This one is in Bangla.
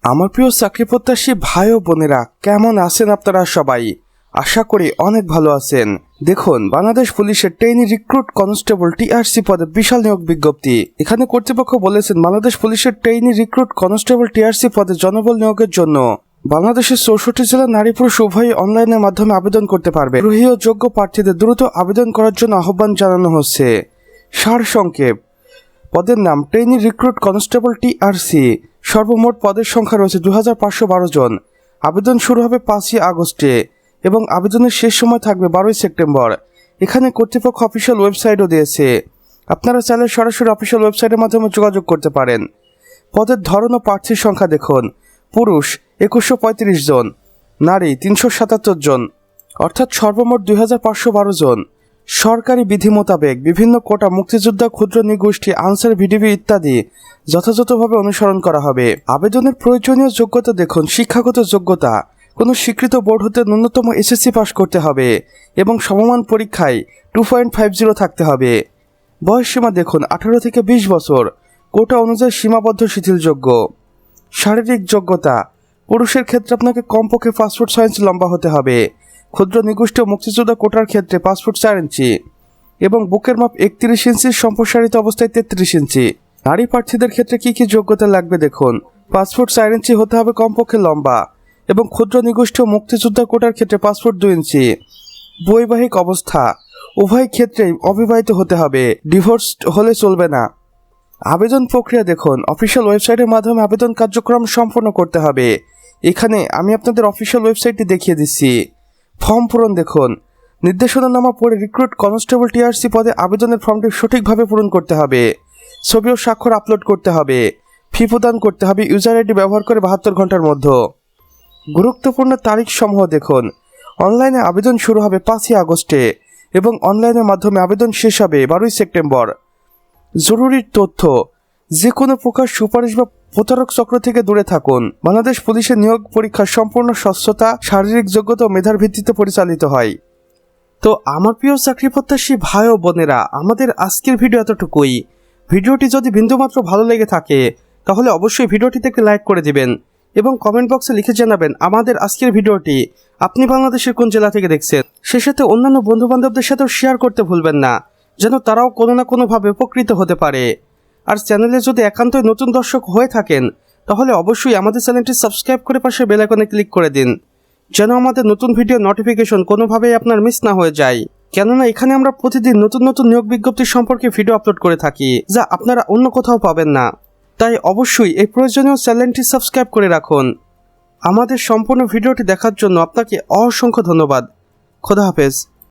আমার প্রিয় চাকরি প্রত্যাশী ভাই ও বোনেরা, কেমন আছেন আপনারা সবাই? আশা করি অনেক ভালো আছেন। দেখুন, বাংলাদেশ পুলিশের ট্রেইনি রিক্রুট কনস্টেবল টিআরসি পদে বিশাল নিয়োগ বিজ্ঞপ্তি। এখানে কর্তৃপক্ষ বলেছেন, বাংলাদেশ পুলিশের ট্রেইনি রিক্রুট কনস্টেবল টিআরসি পদে জনবল নিয়োগের জন্য বাংলাদেশের 64 জেলার নারী পুরুষ উভয়ই অনলাইনের মাধ্যমে আবেদন করতে পারবে। আগ্রহী ও যোগ্য প্রার্থীদের দ্রুত আবেদন করার জন্য আহ্বান জানানো হচ্ছে। সারসংক্ষেপ: পদের নাম ট্রেইনি রিক্রুট কনস্টেবল টিআরসি। সর্বমোট পদের সংখ্যা রয়েছে 2512 জন। আবেদন শুরু হবে 5ই আগস্টে এবং আবেদনের শেষ সময় থাকবে 12ই সেপ্টেম্বর। এখানে কর্তৃপক্ষ অফিসিয়াল ওয়েবসাইটও দিয়েছে, আপনারা চাইলে সরাসরি অফিসিয়াল ওয়েবসাইটের মাধ্যমে যোগাযোগ করতে পারেন। পদের ধরন ও প্রার্থীর সংখ্যা দেখুন: পুরুষ 2135 জন, নারী 377 জন, অর্থাৎ সর্বমোট 2512 জন। সরকারি বিধি মোতাবেক বিভিন্ন কোটা, মুক্তিযোদ্ধা, ক্ষুদ্র নৃগোষ্ঠী, আনসার, ভিডিপি ইত্যাদি যথাযথভাবে অনুসরণ করা হবে। আবেদনের প্রয়োজনীয় যোগ্যতা দেখুন: শিক্ষাগত যোগ্যতা, কোনো স্বীকৃত বোর্ড হতে ন্যূনতম এসএসসি পাস করতে হবে এবং সমমান পরীক্ষায় 2.50 থাকতে হবে। বয়সসীমা দেখুন: 18 থেকে 20 বছর, কোটা অনুযায়ী সীমাবদ্ধ শিথিলযোগ্য। শারীরিক যোগ্যতা: পুরুষের ক্ষেত্রে আপনাকে কমপক্ষে 5 ফুট 6 ইঞ্চি লম্বা হতে হবে। ক্ষুদ্র নৃগোষ্ঠী ও মুক্তিযোদ্ধা কোটার ক্ষেত্রে 5 ফুট 4 ইঞ্চি এবং বুকের মাপ 31 ইঞ্চি, সম্প্রসারিত অবস্থায় 33 ইঞ্চি। নারী প্রার্থীদের ক্ষেত্রে কি কি যোগ্যতা লাগবে দেখুন: 5 ফুট 4 ইঞ্চি হতে হবে কমপক্ষে লম্বা এবং ক্ষুদ্র নৃগোষ্ঠী ও মুক্তিযোদ্ধা কোটার ক্ষেত্রে 5 ফুট 2 ইঞ্চি। বৈবাহিক অবস্থা: উভয় ক্ষেত্রেই অবিবাহিত হতে হবে, ডিভোর্সড হলে চলবে না। আবেদন প্রক্রিয়া দেখুন: অফিসিয়াল ওয়েবসাইটের মাধ্যমে আবেদন কার্যক্রম সম্পন্ন করতে হবে। এখানে আমি আপনাদের অফিসিয়াল ওয়েবসাইটটি দেখিয়ে দিচ্ছি। ফর্ম পূরণ দেখুন: নির্দেশনানামা পড়ে রিক্রুট কনস্টেবল টিআরসি পদে আবেদনের ফর্মটি সঠিকভাবে পূরণ করতে হবে। ছবি ও স্বাক্ষর আপলোড করতে হবে। ফি প্রদান করতে হবে ইউজার আইডি ব্যবহার করে 72 ঘন্টার মধ্যে। গুরুত্বপূর্ণ তারিখ সমূহ দেখুন: অনলাইনে আবেদন শুরু হবে 5ই আগস্টে এবং অনলাইনের মাধ্যমে আবেদন শেষ হবে 12ই সেপ্টেম্বর। জরুরি তথ্য: যে কোনো প্রকার সুপারিশ বা প্রতারক চক্র থেকে দূরে থাকুন। বাংলাদেশ পুলিশের নিয়োগ পরীক্ষা সম্পূর্ণ স্বচ্ছতা, শারীরিক যোগ্যতা ও মেধার ভিত্তিতে পরিচালিত হয়। তো আমার প্রিয় চাকরি প্রত্যাশী ভাই ও বোনেরা, আমাদের আজকের ভিডিও এতটুকুই। ভিডিওটি যদি বিন্দুমাত্র ভালো লেগে থাকে তাহলে অবশ্যই ভিডিওটিতে একটি লাইক করে দিবেন এবং কমেন্ট বক্সে লিখে জানাবেন আমাদের আজকের ভিডিওটি আপনি বাংলাদেশের কোন জেলা থেকে দেখছেন। সে সাথে অন্যান্য বন্ধুবান্ধবদের সাথেও শেয়ার করতে ভুলবেন না, যেন তারাও কোনো না কোনোভাবে উপকৃত হতে পারে। আর চ্যানেলে যদি একান্তই নতুন দর্শক হয়ে থাকেন তাহলে অবশ্যই আমাদের চ্যানেলটি সাবস্ক্রাইব করে পাশে বেল আইকনে ক্লিক করে দিন, যেন আমাদের নতুন ভিডিও নোটিফিকেশন কোনোভাবেই আপনার মিস না হয়ে যায়। কেননা এখানে আমরা প্রতিদিন নতুন নতুন নিয়োগ বিজ্ঞপ্তি সম্পর্কে ভিডিও আপলোড করে থাকি, যা আপনারা অন্য কোথাও পাবেন না। তাই অবশ্যই এই প্রয়োজনীয় চ্যানেলটি সাবস্ক্রাইব করে রাখুন। আমাদের সম্পূর্ণ ভিডিওটি দেখার জন্য আপনাকে অসংখ্য ধন্যবাদ। খোদা হাফেজ।